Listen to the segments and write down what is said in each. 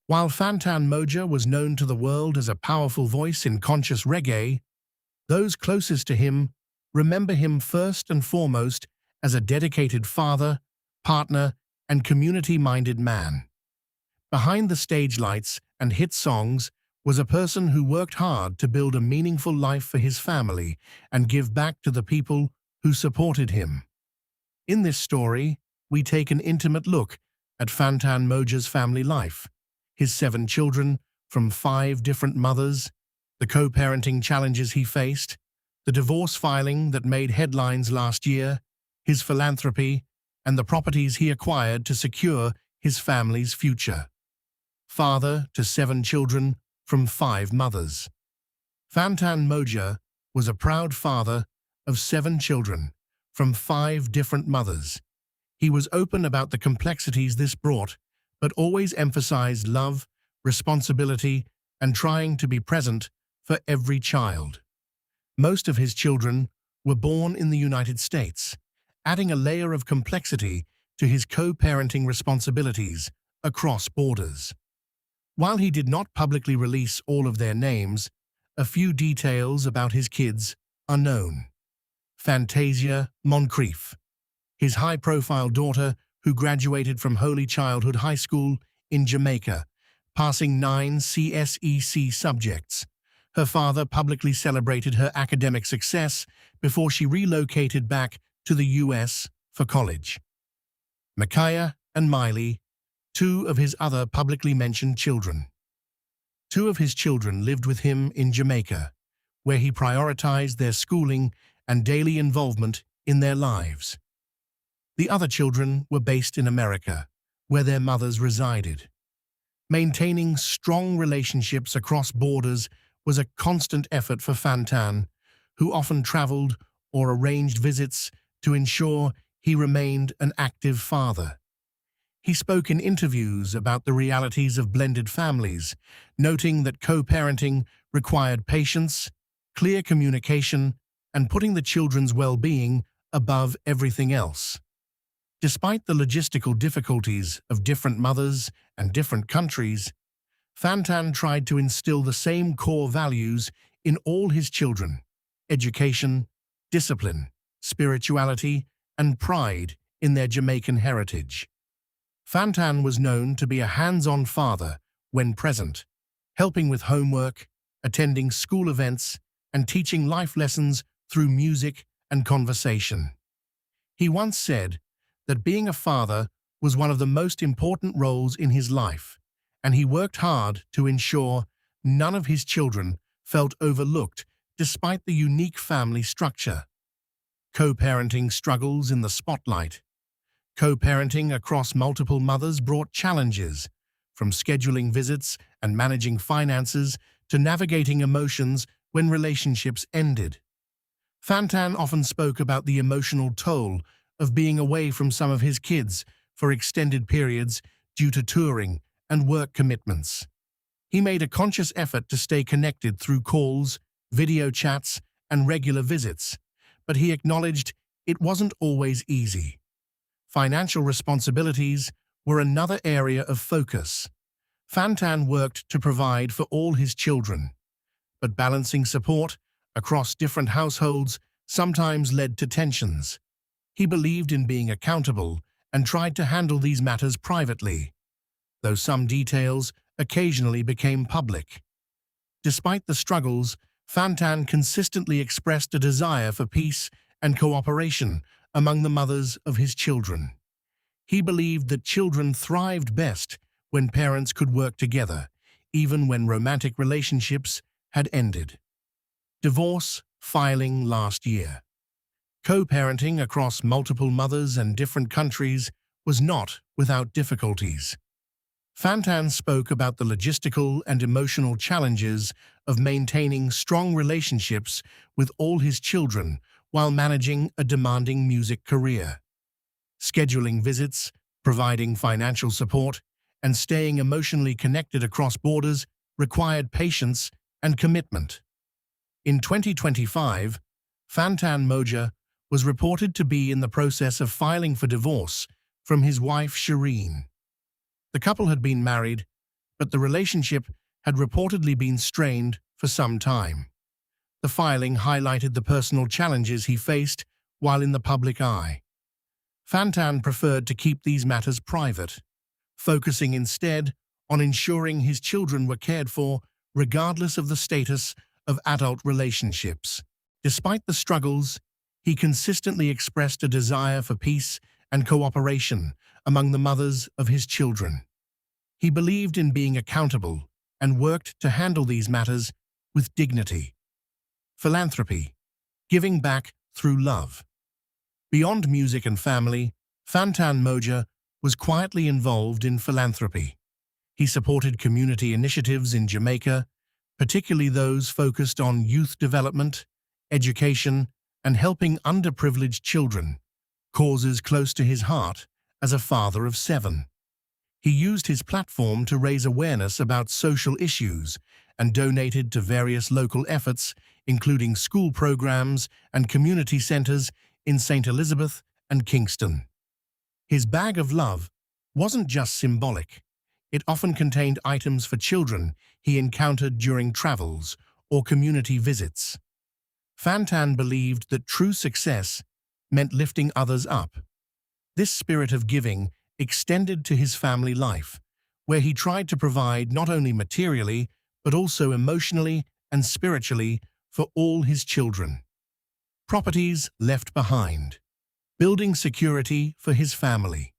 While Fantan Mojah was known to the world as a powerful voice in conscious reggae, those closest to him remember him first and foremost as a dedicated father, partner, and community-minded man. Behind the stage lights and hit songs was a person who worked hard to build a meaningful life for his family and give back to the people who supported him. In this story, we take an intimate look at Fantan Mojah's family life, his 7 children from 5 different mothers, the co-parenting challenges he faced, the divorce filing that made headlines last year, his philanthropy, and the properties he acquired to secure his family's future. Father to 7 children from 5 mothers. Fantan Mojah was a proud father of 7 children from 5 different mothers. He was open about the complexities this brought, but always emphasized love, responsibility, and trying to be present for every child. Most of his children were born in the United States, adding a layer of complexity to his co-parenting responsibilities across borders. While he did not publicly release all of their names, a few details about his kids are known. Fantasia Moncrief, his high-profile daughter who graduated from Holy Childhood High School in Jamaica, passing 9 CSEC subjects. Her father publicly celebrated her academic success before she relocated back to the US for college. Micaiah and Miley, 2 of his other publicly mentioned children. 2 of his children lived with him in Jamaica, where he prioritized their schooling and daily involvement in their lives. The other children were based in America, where their mothers resided. Maintaining strong relationships across borders was a constant effort for Fantan, who often traveled or arranged visits to ensure he remained an active father. He spoke in interviews about the realities of blended families, noting that co-parenting required patience, clear communication, and putting the children's well-being above everything else. Despite the logistical difficulties of different mothers and different countries, Fantan tried to instill the same core values in all his children: education, discipline, spirituality, and pride in their Jamaican heritage. Fantan was known to be a hands-on father when present, helping with homework, attending school events, and teaching life lessons through music and conversation. He once said that being a father was one of the most important roles in his life, and he worked hard to ensure none of his children felt overlooked despite the unique family structure. Co-parenting struggles in the spotlight. Co-parenting across multiple mothers brought challenges, from scheduling visits and managing finances to navigating emotions when relationships ended. Fantan often spoke about the emotional toll of being away from some of his kids for extended periods due to touring and work commitments. He made a conscious effort to stay connected through calls, video chats, and regular visits, but he acknowledged it wasn't always easy. Financial responsibilities were another area of focus. Fantan worked to provide for all his children, but balancing support across different households sometimes led to tensions. He believed in being accountable and tried to handle these matters privately, though some details occasionally became public. Despite the struggles, Fantan consistently expressed a desire for peace and cooperation among the mothers of his children. He believed that children thrived best when parents could work together, even when romantic relationships had ended. Divorce filing last year. Co-parenting across multiple mothers and different countries was not without difficulties. Fantan spoke about the logistical and emotional challenges of maintaining strong relationships with all his children while managing a demanding music career. Scheduling visits, providing financial support, and staying emotionally connected across borders required patience and commitment. In 2025, Fantan Mojah was reported to be in the process of filing for divorce from his wife Shireen. The couple had been married but the relationship had reportedly been strained for some time. The filing highlighted the personal challenges he faced while in the public eye. Fantan preferred to keep these matters private, focusing instead on ensuring his children were cared for regardless of the status of adult relationships. Despite the struggles, he consistently expressed a desire for peace and cooperation among the mothers of his children. He believed in being accountable and worked to handle these matters with dignity. Philanthropy, giving back through love. Beyond music and family, Fantan Mojah was quietly involved in philanthropy. He supported community initiatives in Jamaica, particularly those focused on youth development, education, and helping underprivileged children, causes close to his heart as a father of 7. He used his platform to raise awareness about social issues and donated to various local efforts, including school programs and community centers in St. Elizabeth and Kingston. His bag of love wasn't just symbolic. It often contained items for children he encountered during travels or community visits. Fantan believed that true success meant lifting others up. This spirit of giving extended to his family life, where he tried to provide not only materially, but also emotionally and spiritually for all his children. Properties left behind. Building security for his family.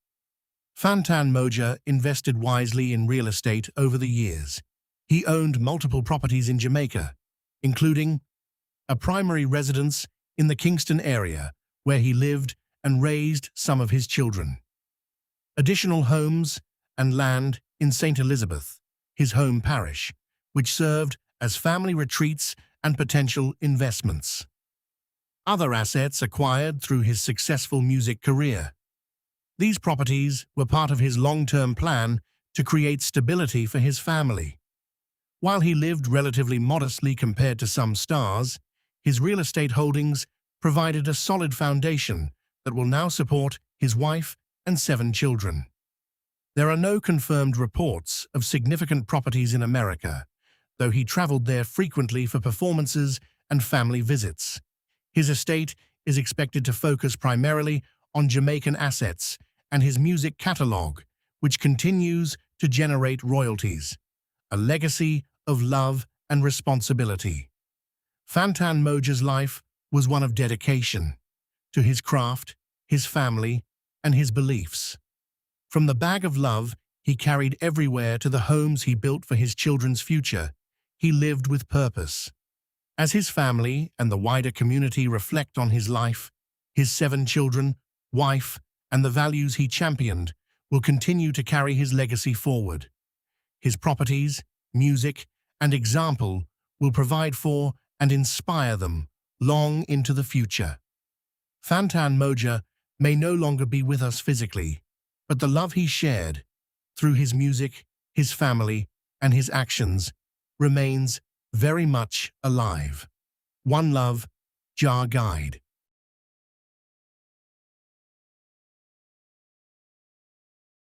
Fantan Mojah invested wisely in real estate over the years. He owned multiple properties in Jamaica, including a primary residence in the Kingston area, where he lived and raised some of his children. Additional homes and land in St. Elizabeth, his home parish, which served as family retreats and potential investments. Other assets acquired through his successful music career. These properties were part of his long-term plan to create stability for his family. While he lived relatively modestly compared to some stars, his real estate holdings provided a solid foundation that will now support his wife and 7 children. There are no confirmed reports of significant properties in America, though he traveled there frequently for performances and family visits. His estate is expected to focus primarily on Jamaican assets and his music catalog, which continues to generate royalties, a legacy of love and responsibility. Fantan Mojah's life was one of dedication to his craft, his family, and his beliefs. From the bag of love he carried everywhere to the homes he built for his children's future, he lived with purpose. As his family and the wider community reflect on his life, his 7 children, wife, and the values he championed will continue to carry his legacy forward. His properties, music, and example will provide for and inspire them long into the future. Fantan Mojah may no longer be with us physically, but the love he shared through his music, his family, and his actions remains very much alive. One love, Jah Guide.